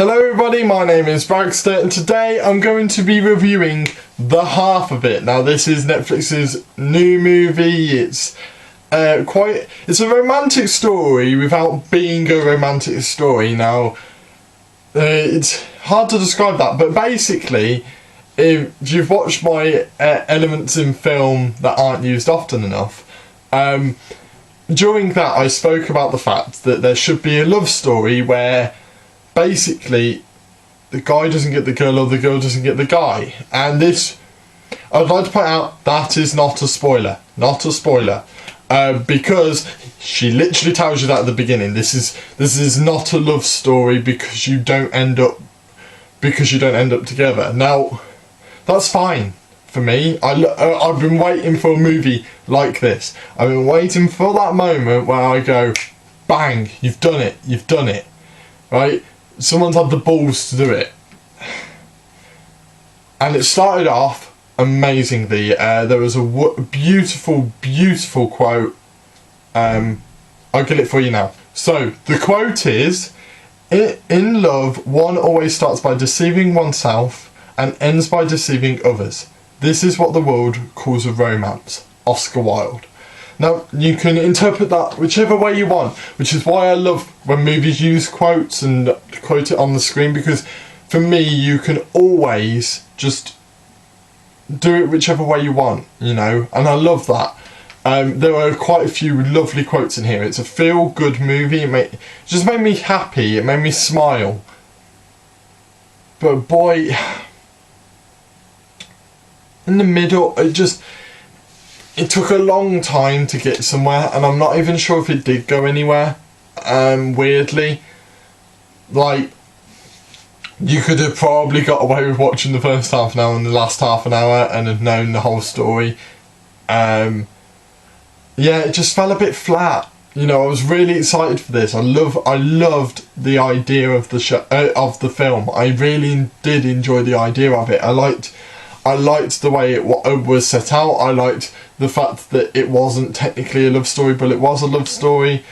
Hello everybody, my name is Bragster and today I'm going to be reviewing The Half of It. Now this is Netflix's new movie. It's a romantic story without being a romantic story. Now it's hard to describe that, but basically if you've watched my elements in film that aren't used often enough, during that I spoke about the fact that there should be a love story where basically the guy doesn't get the girl or the girl doesn't get the guy, and this, I'd like to point out, that is not a spoiler, because she literally tells you that at the beginning. This is not a love story because you don't end up together. Now that's fine for me. I've been waiting for a movie like this. I've been waiting for that moment where I go, bang, you've done it, right? Someone's had the balls to do it. And it started off amazingly. There was a beautiful quote. I'll get it for you now. So, the quote is, "In love, one always starts by deceiving oneself and ends by deceiving others. This is what the world calls a romance." Oscar Wilde. Now, you can interpret that whichever way you want, which is why I love when movies use quotes and quote it on the screen, because for me, you can always just do it whichever way you want, you know, and I love that. There are quite a few lovely quotes in here. It's a feel-good movie. It just made me happy. It made me smile. But boy, in the middle, it took a long time to get somewhere, and I'm not even sure if it did go anywhere. Weirdly, like, you could have probably got away with watching the first half an hour and the last half an hour and have known the whole story. Yeah, it just fell a bit flat. You know, I was really excited for this. I loved the idea of the show, of the film. I really did enjoy the idea of it. I liked the way it was set out. I liked the fact that it wasn't technically a love story, but it was a love story.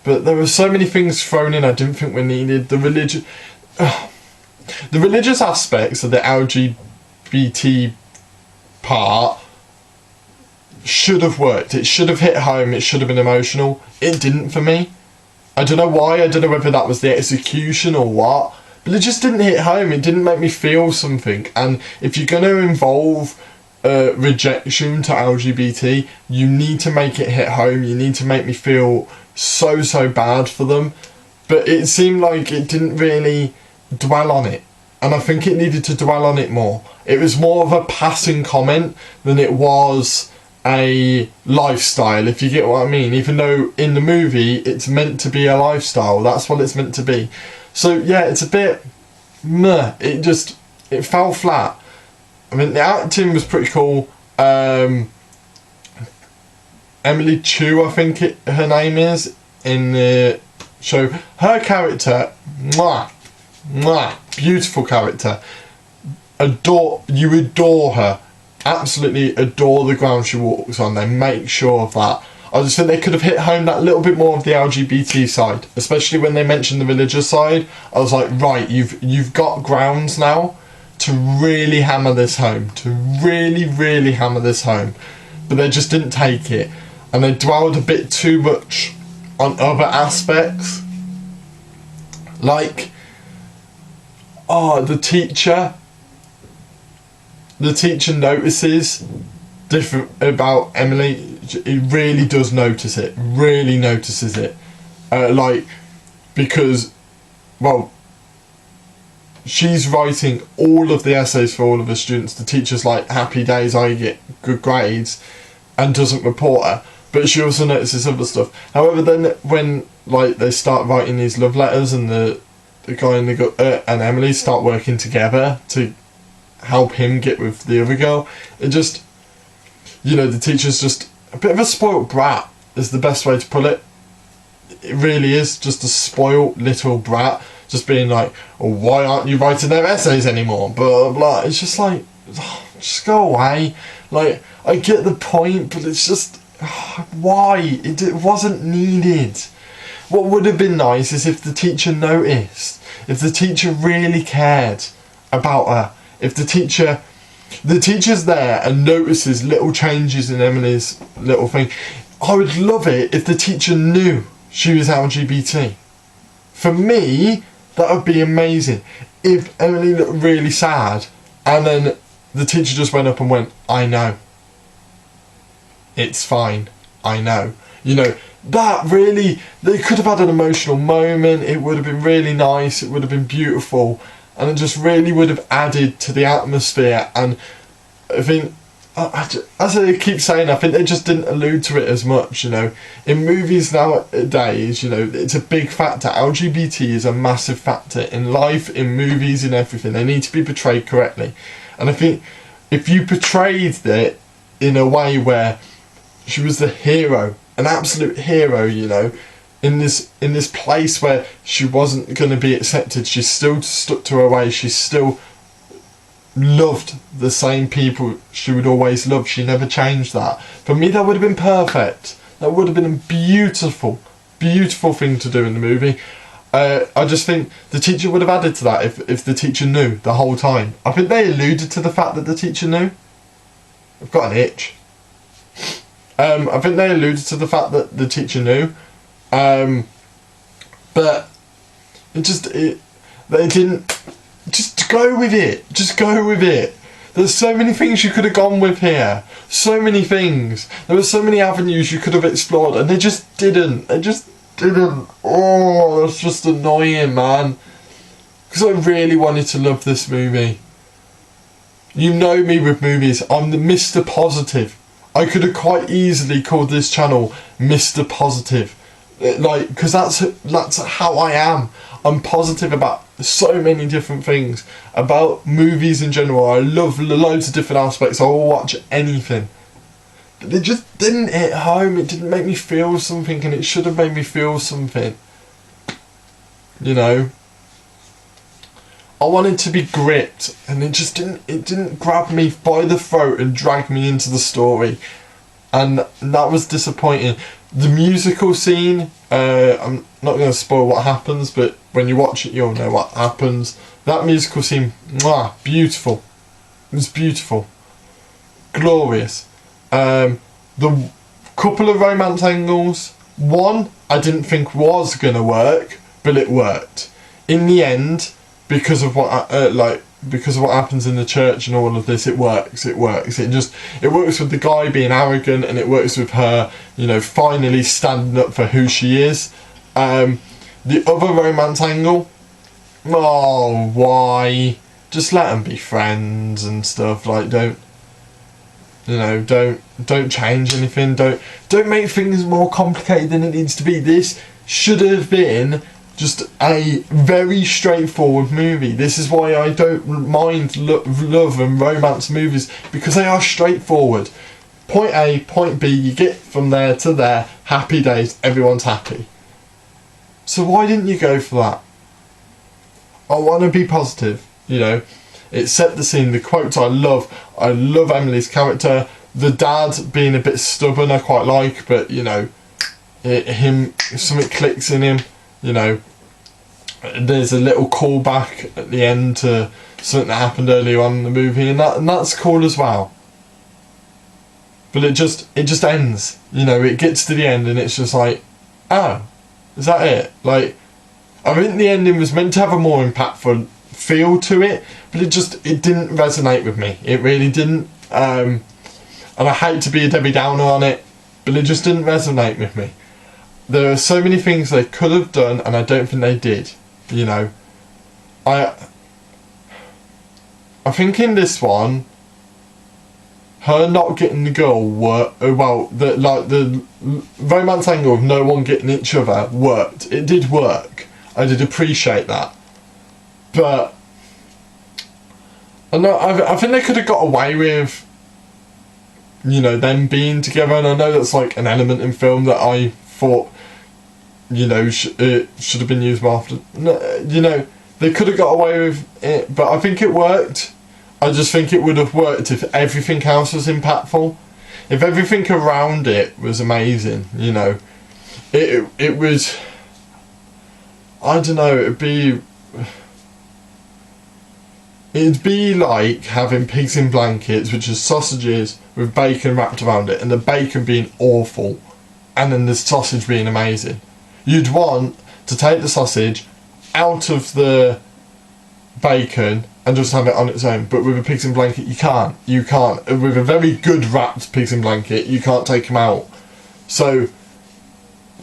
But there were so many things thrown in I didn't think were needed. The religious aspects of the LGBT part should have worked. It should have hit home. It should have been emotional. It didn't for me. I don't know why. I don't know whether that was the execution or what. But it just didn't hit home. It didn't make me feel something. And if you're going to involve rejection to LGBT, you need to make it hit home. You need to make me feel so bad for them. But it seemed like it didn't really dwell on it. And I think it needed to dwell on it more. It was more of a passing comment than it was a lifestyle, if you get what I mean. Even though in the movie it's meant to be a lifestyle. That's what it's meant to be. So yeah, it's a bit meh. It fell flat. I mean, the acting was pretty cool. Emily Chu, I think her name is, in the show. Her character, beautiful character. You adore her. Absolutely adore the ground she walks on. They make sure of that. I just think they could have hit home that little bit more of the LGBT side, especially when they mentioned the religious side. I was like, right, you've got grounds now to really hammer this home, really hammer this home. But they just didn't take it, and they dwelled a bit too much on other aspects, like, the teacher notices different about Emily. He really does notice it, really notices it, like, because, well, she's writing all of the essays for all of her students. The teacher's like, happy days, I get good grades, and doesn't report her. But she also notices other stuff. However, then when, like, they start writing these love letters, and the guy and Emily start working together to help him get with the other girl, it just, you know, the teacher's just a bit of a spoilt brat, is the best way to put it. It really is, just a spoilt little brat, just being like, oh, why aren't you writing their essays anymore, blah blah. It's just like, oh, just go away. Like, I get the point, but it's just, why? It wasn't needed. what would have been nice is if the teacher noticed, if the teacher really cared about her, if the teacher's there and notices little changes in Emily's little thing. I would love it if the teacher knew she was LGBT. For me, that would be amazing. If Emily looked really sad and then the teacher just went up and went, I know. It's fine. I know. You know, that really, they could have had an emotional moment. It would have been really nice. It would have been beautiful. And it just really would have added to the atmosphere. And I think, as I keep saying, I think they just didn't allude to it as much, you know. In movies nowadays, you know, it's a big factor. LGBT is a massive factor in life, in movies, in everything. They need to be portrayed correctly. And I think if you portrayed it in a way where she was the hero, an absolute hero, you know, in this place where she wasn't going to be accepted, she still stuck to her way, she still loved the same people she would always love, she never changed that. For me, that would have been perfect. That would have been a beautiful thing to do in the movie. I just think the teacher would have added to that if the teacher knew the whole time. I think they alluded to the fact that the teacher knew. I've got an itch. I think they alluded to the fact that the teacher knew. But they didn't. Just go with it. Just go with it. There's so many things you could have gone with here. So many things. There were so many avenues you could have explored, and they just didn't. They just didn't. Oh, that's just annoying, man. Because I really wanted to love this movie. You know me with movies. I'm the Mr. Positive. I could have quite easily called this channel Mr. Positive. Like, because that's how I am. I'm positive about so many different things. About movies in general. I love loads of different aspects. I will watch anything. But it just didn't hit home. It didn't make me feel something, and it should have made me feel something. You know? I wanted to be gripped, and it didn't grab me by the throat and drag me into the story. And that was disappointing. The musical scene, I'm not going to spoil what happens, but when you watch it you'll know what happens. That musical scene, mwah, beautiful. It was beautiful. Glorious. The couple of romance angles, one I didn't think was going to work, but it worked. In the end, because of what happens in the church and all of this, it works. It works with the guy being arrogant, and it works with her, you know, finally standing up for who she is. The other romance angle, oh, why? Just let them be friends and stuff. Like, don't change anything. Don't make things more complicated than it needs to be. This should have been just a very straightforward movie. This is why I don't mind love and romance movies, because they are straightforward. Point A, point B, you get from there to there, happy days, everyone's happy. So why didn't you go for that? I want to be positive, you know. It set the scene, the quotes I love Emily's character. The dad being a bit stubborn I quite like, but you know, something clicks in him, you know. There's a little callback at the end to something that happened earlier on in the movie, and that's cool as well. But it just ends, you know. It gets to the end and it's just like, oh, is that it? Like, I think the ending was meant to have a more impactful feel to it, but it didn't resonate with me. It really didn't. And I hate to be a Debbie Downer on it, but it just didn't resonate with me. There are so many things they could have done, and I don't think they did. You know, I think in this one, her not getting the girl the romance angle of no one getting each other worked. It did work. I did appreciate that, but I think they could have got away with, you know, them being together. And I know that's like an element in film that I thought, you know, it should have been used more often. You know, they could have got away with it, but I think it worked. I just think it would have worked if everything else was impactful. If everything around it was amazing, you know. It was I don't know, it'd be like having pigs in blankets, which is sausages with bacon wrapped around it, and the bacon being awful, and then the sausage being amazing. You'd want to take the sausage out of the bacon and just have it on its own, but with a pigs in blanket you can't. With a very good wrapped pigs in blanket, you can't take them out. So,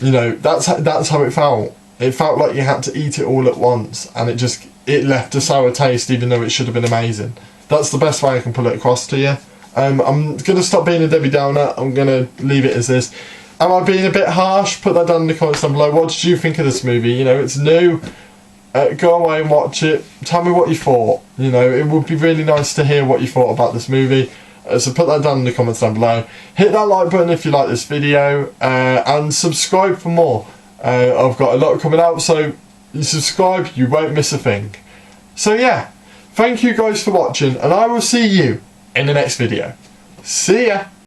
you know, that's how it felt. It felt like you had to eat it all at once, and it left a sour taste, even though it should have been amazing. That's the best way I can put it across to you. I'm gonna stop being a Debbie Downer. I'm gonna leave it as this. Am I being a bit harsh? Put that down in the comments down below. What did you think of this movie? You know, it's new. Go away and watch it. Tell me what you thought. You know, it would be really nice to hear what you thought about this movie. So put that down in the comments down below. Hit that like button if you like this video, and subscribe for more. I've got a lot coming out, so you subscribe, you won't miss a thing. So yeah, thank you guys for watching, and I will see you in the next video. See ya!